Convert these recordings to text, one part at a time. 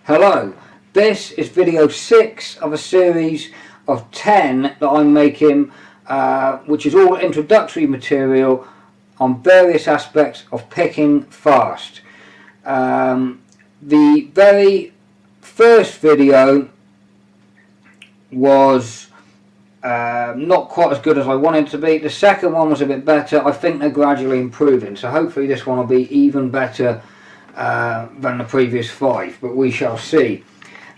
Hello, this is video 6 of a series of 10 that I'm making, which is all introductory material on various aspects of picking fast. The very first video was not quite as good as I wanted it to be. The second one was a bit better. I think they're gradually improving, so hopefully this one will be even better than the previous 5, but we shall see.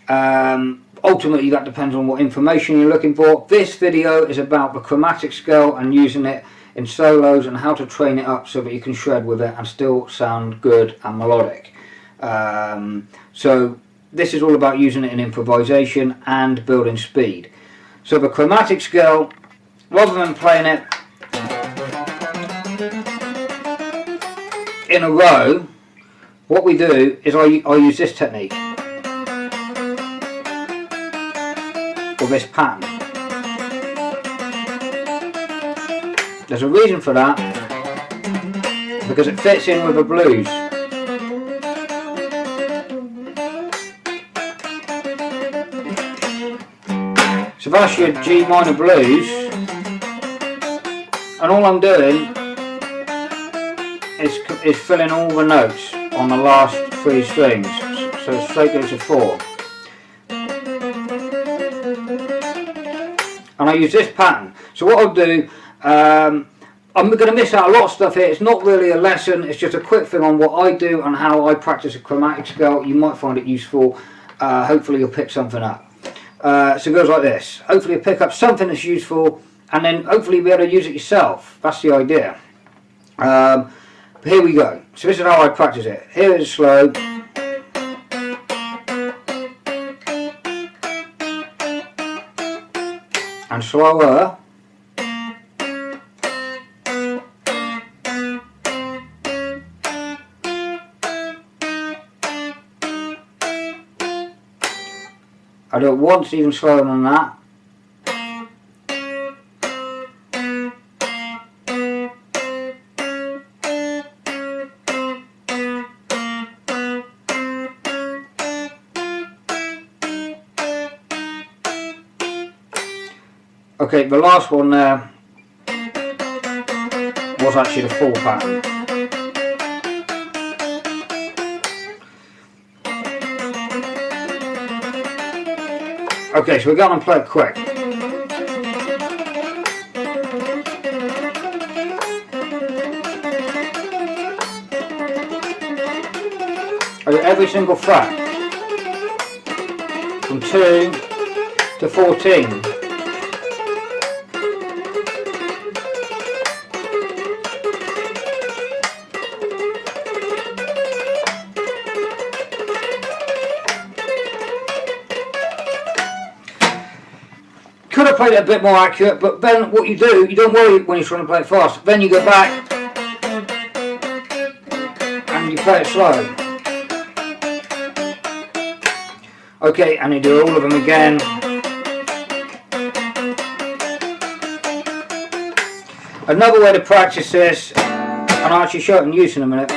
Ultimately that depends on what information you're looking for. This video is about the chromatic scale and using it in solos and how to train it up so that you can shred with it and still sound good and melodic. So this is all about using it in improvisation and building speed. So the chromatic scale, rather than playing it in a row, what we do is I use this technique, or this pattern. There's a reason for that, because it fits in with the blues. So that's your G minor blues, and all I'm doing is filling all the notes on the last 3 strings, so straight goes to 4. And I use this pattern. So what I'll do, I'm going to miss out a lot of stuff here. It's not really a lesson, it's just a quick thing on what I do and how I practice a chromatic scale. You might find it useful. Hopefully you'll pick something up. So it goes like this. Hopefully you'll pick up something that's useful, and then hopefully you'll be able to use it yourself. That's the idea. Here we go. So this is how I practice it. Here is slow. And slower. I do it once even slower than that. Okay, the last one there was actually the full pattern. Okay, so we're going to play it quick. I do every single fret from 2 to 14. Could have played it a bit more accurate, but then what you do, you don't worry when you're trying to play it fast. Then you go back and you play it slow. Okay, and you do all of them again. Another way to practice this, and I'll actually show it in use in a minute,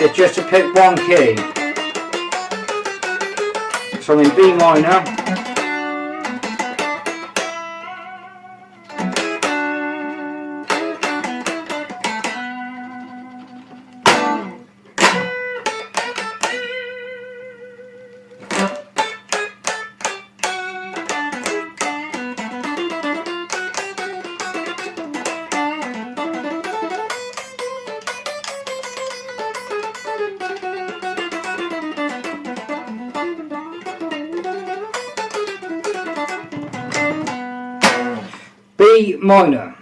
is just to pick one key. So I'm in B minor. B minor.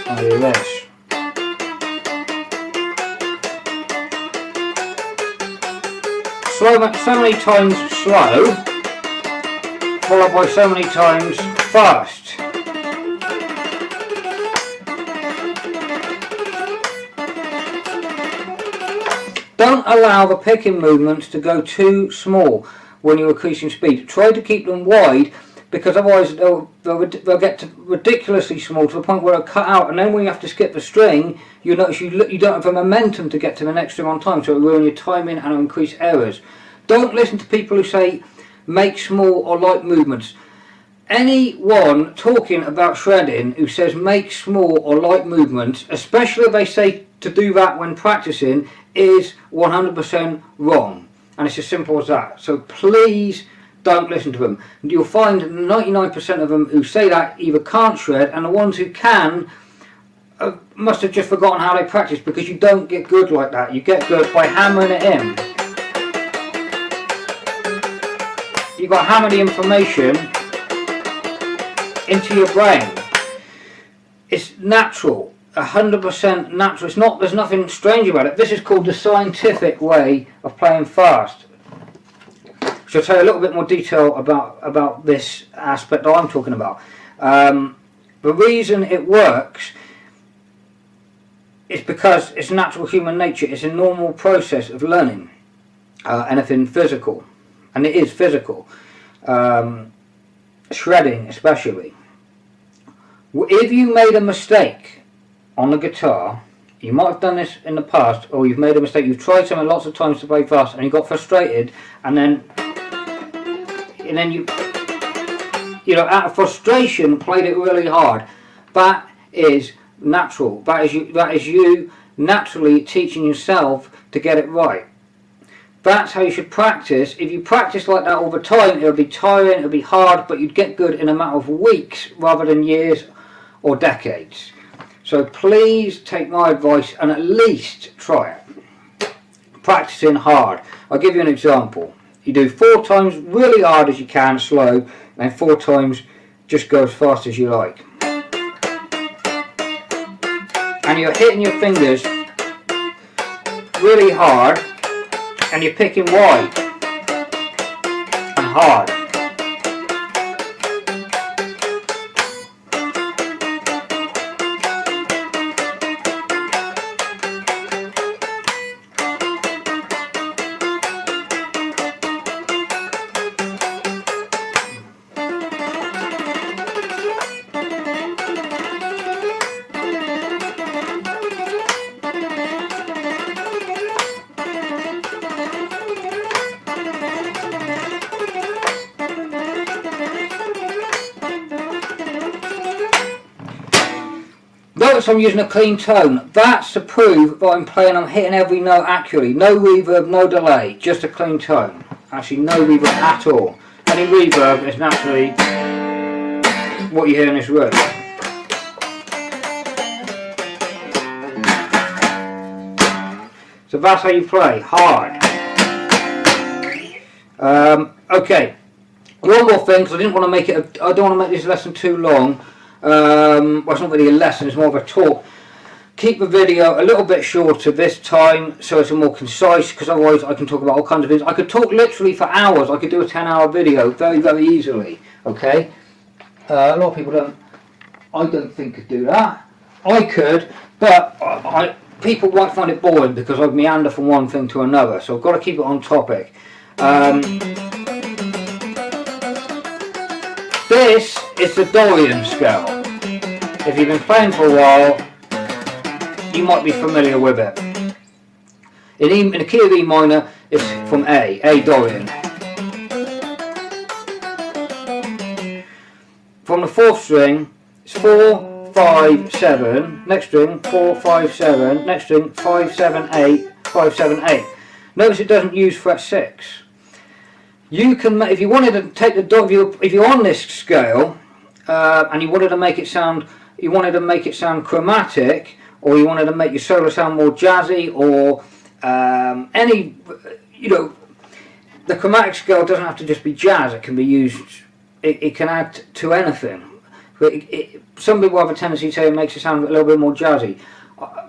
I do this. So many times slow, followed by so many times fast. Don't allow the picking movements to go too small when you're increasing speed. Try to keep them wide because otherwise they'll get to ridiculously small to the point where they'll cut out, and then when you have to skip the string, you notice you don't have the momentum to get to the next string on time, so it'll ruin your timing and it'll increase errors. Don't listen to people who say make small or light movements. Anyone talking about shredding who says make small or light movements, especially if they say to do that when practicing, is 100% wrong, and it's as simple as that. So please don't listen to them. You'll find 99% of them who say that either can't shred, and the ones who can must have just forgotten how they practice, because you don't get good like that. You get good by hammering it in. You've got to hammer the information into your brain. It's natural, 100% natural. It's not. There's nothing strange about it. This is called the scientific way of playing fast. So I'll tell you a little bit more detail about this aspect that I'm talking about. The reason it works is because it's natural human nature. It's a normal process of learning anything physical, and it is physical. Shredding especially. If you made a mistake on the guitar, you might have done this in the past, or you've made a mistake, you've tried something lots of times to play fast and you got frustrated, and then you know, out of frustration played it really hard. That is natural. That is you naturally teaching yourself to get it right. That's how you should practice. If you practice like that all the time, it'll be tiring, it'll be hard, but you'd get good in a matter of weeks rather than years or decades. So please take my advice and at least try it. Practicing hard. I'll give you an example. You do 4 times really hard as you can, slow, and 4 times just go as fast as you like. And you're hitting your fingers really hard, and you're picking wide and hard. Notice I'm using a clean tone. That's to prove that I'm hitting every note accurately. No reverb, no delay, just a clean tone. Actually no reverb at all. Any reverb is naturally what you hear in this room. So that's how you play, hard. Okay, one more thing, because I didn't want to make it, I don't want to make this lesson too long. Well, it's not really a lesson, it's more of a talk. Keep the video a little bit shorter this time, so it's more concise, because otherwise I can talk about all kinds of things. I could talk literally for hours. I could do a 10-hour video very, very easily. Okay, a lot of people I don't think could do that. I could, but people might find it boring because I meander from one thing to another, so I've got to keep it on topic. This is the Dorian scale. If you've been playing for a while, you might be familiar with it. In the key of E minor, it's from A Dorian. From the 4th string, it's 4, 5, 7. Next string, 4, 5, 7. Next string, 5, 7, 8. 5, 7, 8. Notice it doesn't use fret 6. You can, if you wanted to take the, if you're on this scale and you wanted to make it sound, chromatic, or you wanted to make your solo sound more jazzy, or any, you know, the chromatic scale doesn't have to just be jazz. It can be used. It can add to anything. Some people have a tendency to say it makes it sound a little bit more jazzy.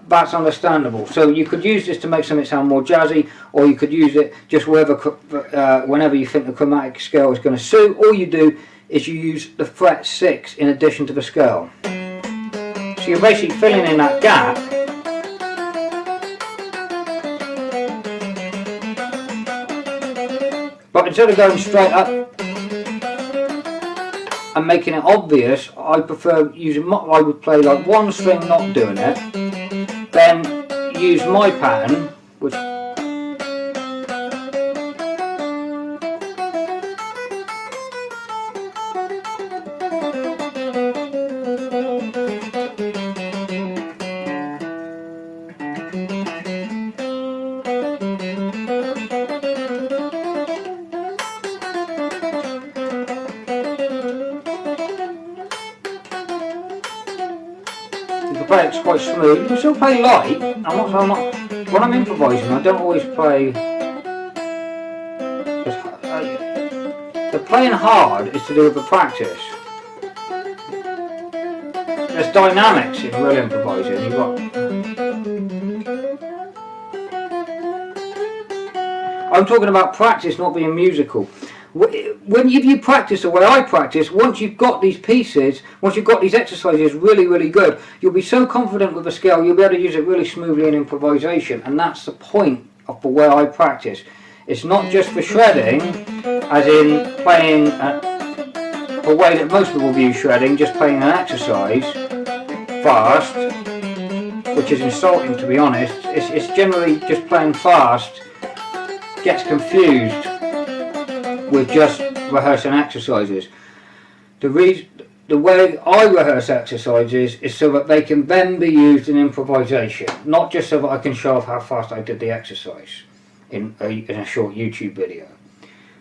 That's understandable. So you could use this to make something sound more jazzy, or you could use it just whenever you think the chromatic scale is going to suit. All you do is you use the fret 6 in addition to the scale. So you're basically filling in that gap. But instead of going straight up, making it obvious, I prefer using I would play like one string not doing it, then use my pattern, which play it's quite smooth. You can still play light. When I'm improvising, I don't always play. The playing hard is to do with the practice. There's dynamics in real improvising. You've got. I'm talking about practice, not being musical. When you practice the way I practice, once you've got these pieces, once you've got these exercises really good, you'll be so confident with the scale, you'll be able to use it really smoothly in improvisation, and that's the point of the way I practice. It's not just for shredding, as in playing the way that most people view shredding, just playing an exercise fast, which is insulting to be honest. It's generally just playing fast gets confused with just rehearsing exercises. The way I rehearse exercises is so that they can then be used in improvisation, not just so that I can show off how fast I did the exercise in a short YouTube video.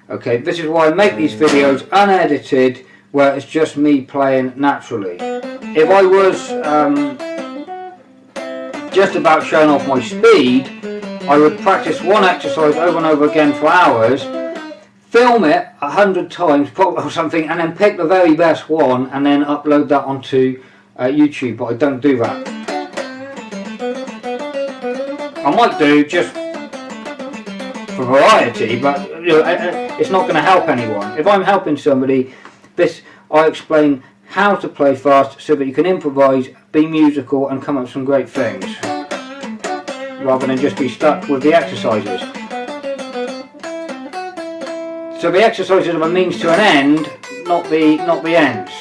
Okay, this is why I make these videos unedited, where it's just me playing naturally. If I was just about showing off my speed, I would practice one exercise over and over again for hours, film it 100 times or something, and then pick the very best one and then upload that onto YouTube, but I don't do that. I might do just for variety, but you know, it's not going to help anyone. If I'm helping somebody, I explain how to play fast so that you can improvise, be musical and come up with some great things, rather than just be stuck with the exercises. So the exercises are a means to an end, not the ends.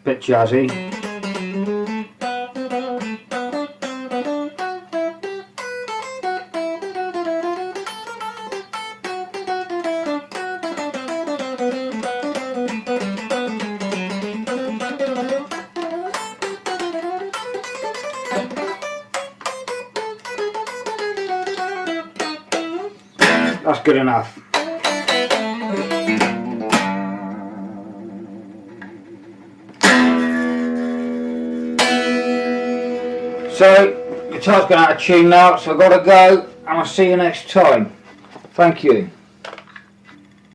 Bit jazzy. That's good enough. So, guitar's gone out of tune now, so I've got to go, and I'll see you next time. Thank you.